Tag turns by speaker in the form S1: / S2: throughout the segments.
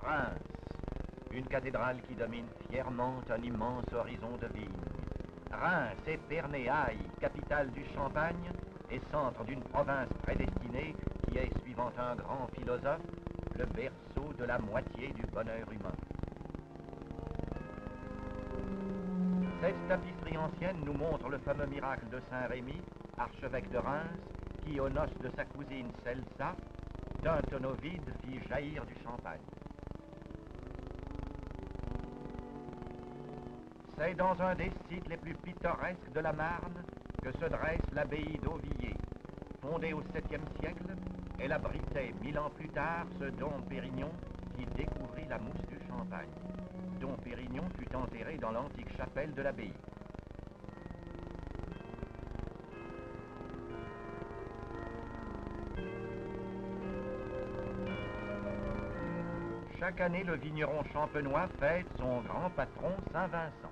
S1: Reims, une cathédrale qui domine fièrement un immense horizon de vignes. Reims, Épernay-Aille, capitale du Champagne et centre d'une province prédestinée qui est, suivant un grand philosophe, le berceau de la moitié du bonheur humain. Cette tapisserie ancienne nous montre le fameux miracle de Saint-Rémy, archevêque de Reims, qui, aux noces de sa cousine Celsa, d'un tonneau vide fit jaillir du champagne. C'est dans un des sites les plus pittoresques de la Marne que se dresse l'abbaye d'Auvilliers. Fondée au 7e siècle, elle abritait 1000 ans plus tard ce Dom Pérignon qui découvrit la mousse du champagne. Dom Pérignon fut enterré dans l'antique chapelle de l'abbaye. Chaque année, le vigneron champenois fête son grand patron Saint-Vincent.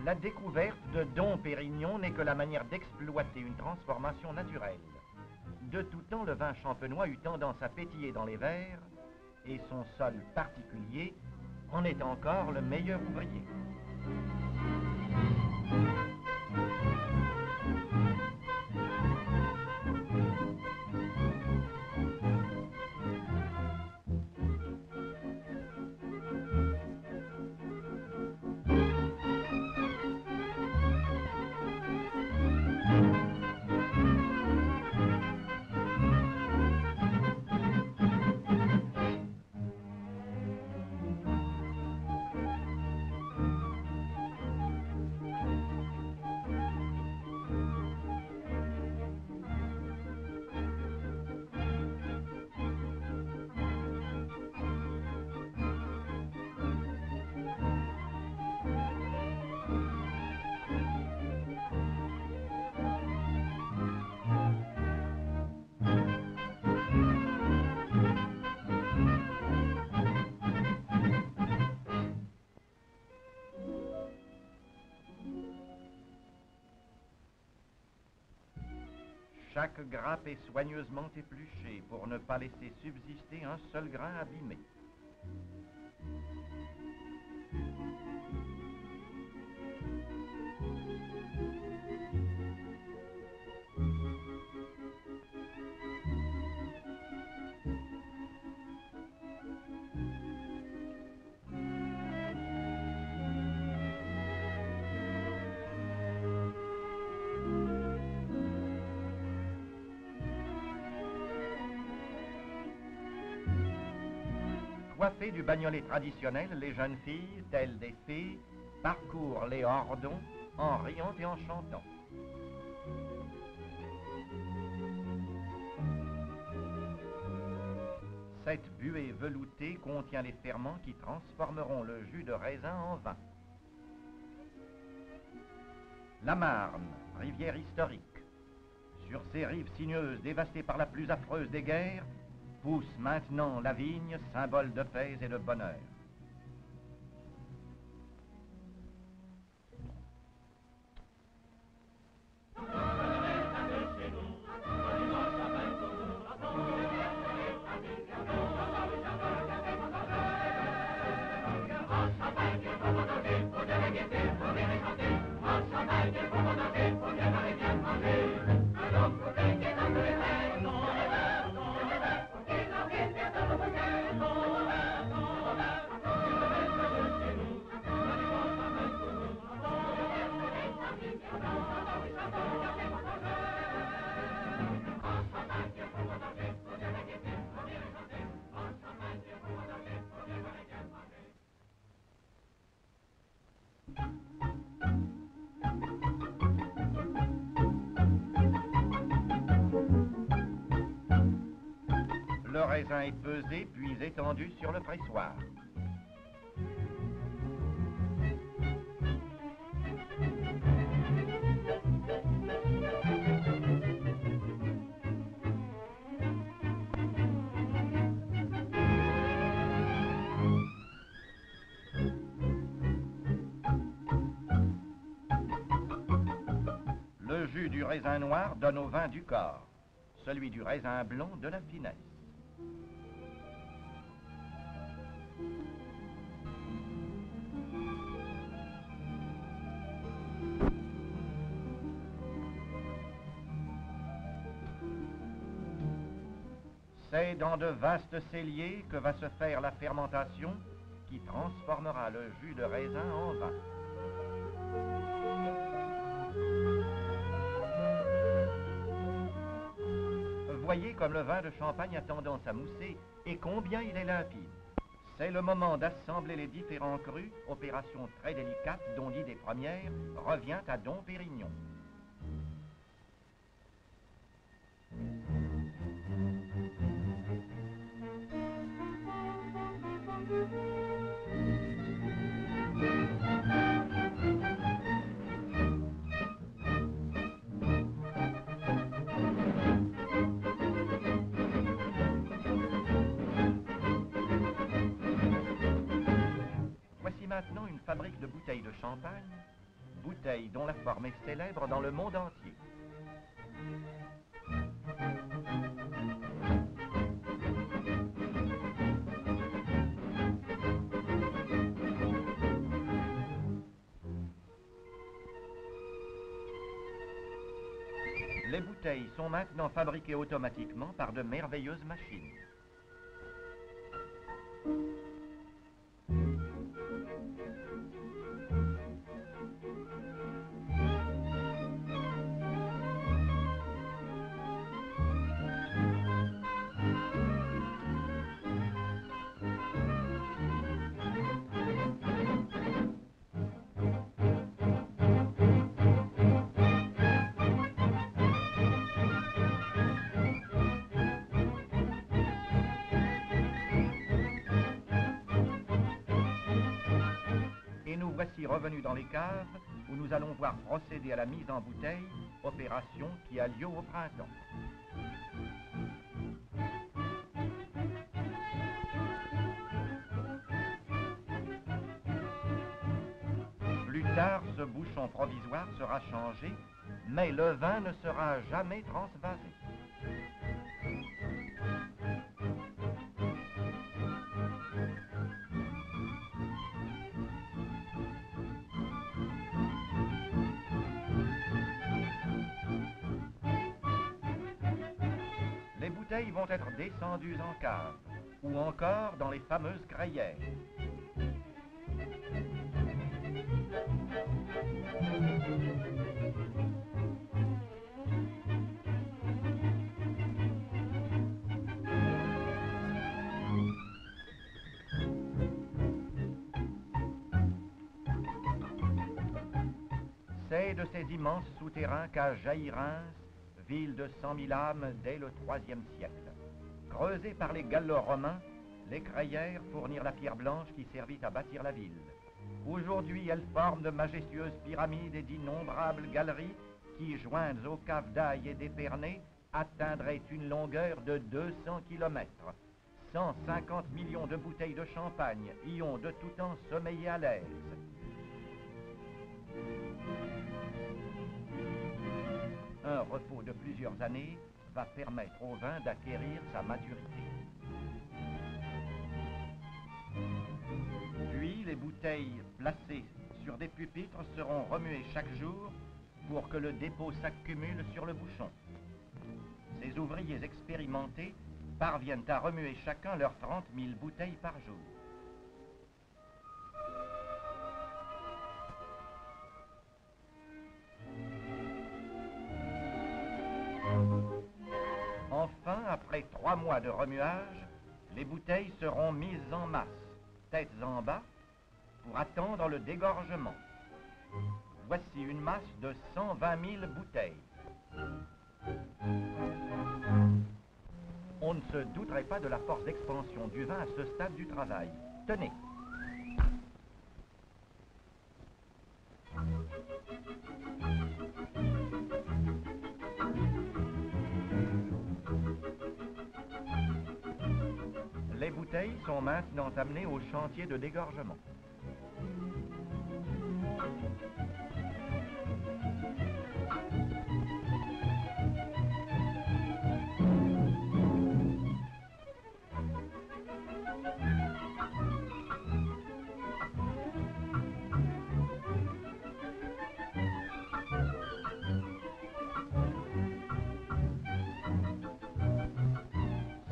S1: La découverte de Dom Pérignon n'est que la manière d'exploiter une transformation naturelle. De tout temps, le vin champenois eut tendance à pétiller dans les verres, et son sol particulier en est encore le meilleur ouvrier. Chaque grappe est soigneusement épluchée pour ne pas laisser subsister un seul grain abîmé. Coiffées du bagnolet traditionnel, les jeunes filles, telles des fées, parcourent les hordons en riant et en chantant. Cette buée veloutée contient les ferments qui transformeront le jus de raisin en vin. La Marne, rivière historique. Sur ses rives sinueuses dévastées par la plus affreuse des guerres, pousse maintenant la vigne, symbole de paix et de bonheur. Le raisin est pesé puis étendu sur le pressoir. du raisin noir donne au vin du corps, celui du raisin blanc de la finesse. C'est dans de vastes celliers que va se faire la fermentation qui transformera le jus de raisin en vin. Voyez comme le vin de Champagne a tendance à mousser et combien il est limpide. C'est le moment d'assembler les différents crus, opération très délicate dont l'idée première revient à Dom Pérignon. Voici maintenant une fabrique de bouteilles de champagne, bouteilles dont la forme est célèbre dans le monde entier. Les bouteilles sont maintenant fabriquées automatiquement par de merveilleuses machines. Voici revenus dans les caves où nous allons voir procéder à la mise en bouteille, opération qui a lieu au printemps. Plus tard, ce bouchon provisoire sera changé, mais le vin ne sera jamais transvasé. Les bouteilles vont être descendues en cave, ou encore dans les fameuses crayères. C'est de ces immenses souterrains qu'a jailli Reims, ville de 100 000 âmes dès le IIIe siècle. Creusées par les Gallo-Romains, les crayères fournirent la pierre blanche qui servit à bâtir la ville. Aujourd'hui, elles forment de majestueuses pyramides et d'innombrables galeries qui, jointes aux caves d'Aille et d'Épernay, atteindraient une longueur de 200 km. 150 millions de bouteilles de champagne y ont de tout temps sommeillé à l'aise. Un repos de plusieurs années va permettre au vin d'acquérir sa maturité. Puis les bouteilles placées sur des pupitres seront remuées chaque jour pour que le dépôt s'accumule sur le bouchon. Ces ouvriers expérimentés parviennent à remuer chacun leurs 30 000 bouteilles par jour. Enfin, après 3 mois de remuage, les bouteilles seront mises en masse, têtes en bas, pour attendre le dégorgement. Voici une masse de 120 000 bouteilles. On ne se douterait pas de la force d'expansion du vin à ce stade du travail. Tenez. Les bouteilles sont maintenant amenées au chantier de dégorgement.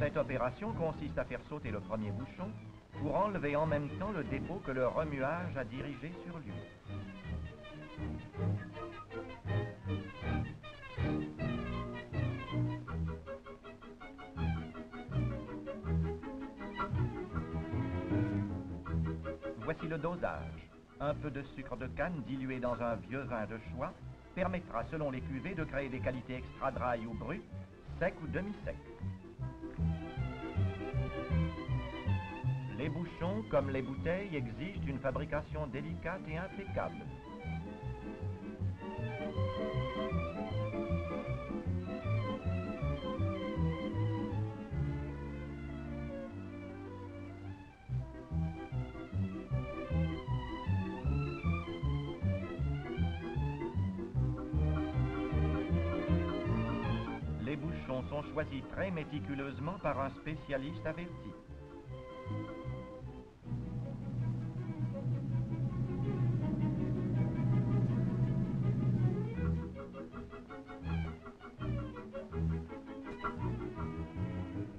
S1: Cette opération consiste à faire sauter le premier bouchon pour enlever en même temps le dépôt que le remuage a dirigé sur lui. Voici le dosage. Un peu de sucre de canne dilué dans un vieux vin de choix permettra, selon les cuvées, de créer des qualités extra dry ou brutes, secs ou demi-secs. Les bouchons, comme les bouteilles, exigent une fabrication délicate et impeccable. Les bouchons sont choisis très méticuleusement par un spécialiste averti.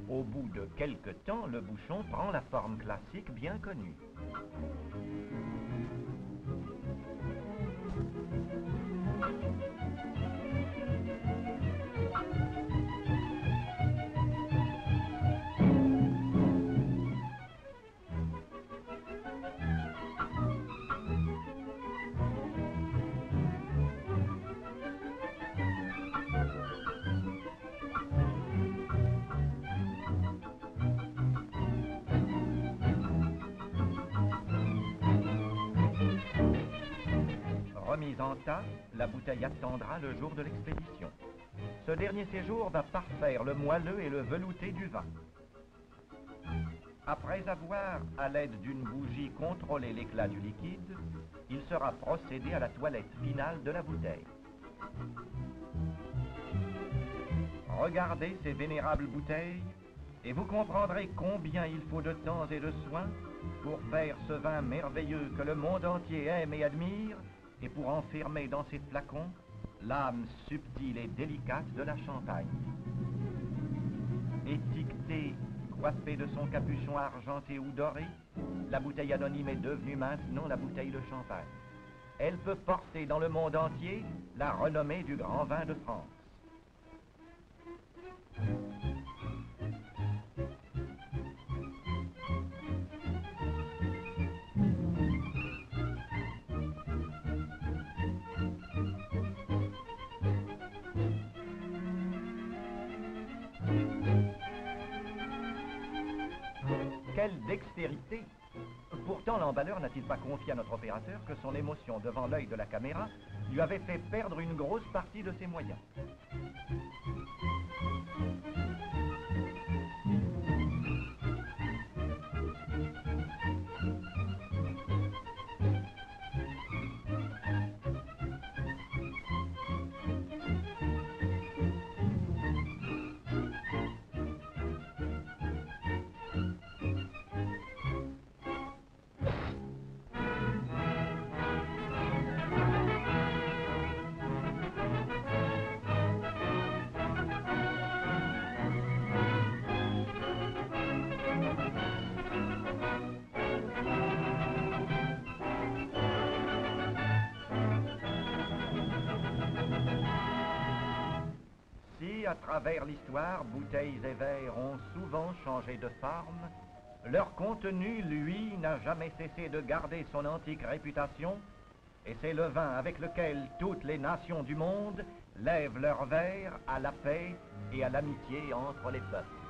S1: Au bout de quelque temps, le bouchon prend la forme classique bien connue. Remise en tas, la bouteille attendra le jour de l'expédition. Ce dernier séjour va parfaire le moelleux et le velouté du vin. Après avoir, à l'aide d'une bougie, contrôlé l'éclat du liquide, il sera procédé à la toilette finale de la bouteille. Regardez ces vénérables bouteilles et vous comprendrez combien il faut de temps et de soins pour faire ce vin merveilleux que le monde entier aime et admire, et pour enfermer dans ces flacons l'âme subtile et délicate de la Champagne. Étiquetée, coiffée de son capuchon argenté ou doré, la bouteille anonyme est devenue maintenant la bouteille de Champagne. Elle peut porter dans le monde entier la renommée du grand vin de France. Quelle dextérité! Pourtant, l'emballeur n'a-t-il pas confié à notre opérateur que son émotion devant l'œil de la caméra lui avait fait perdre une grosse partie de ses moyens? Si, à travers l'histoire, bouteilles et verres ont souvent changé de forme, leur contenu, lui, n'a jamais cessé de garder son antique réputation, et c'est le vin avec lequel toutes les nations du monde lèvent leurs verres à la paix et à l'amitié entre les peuples.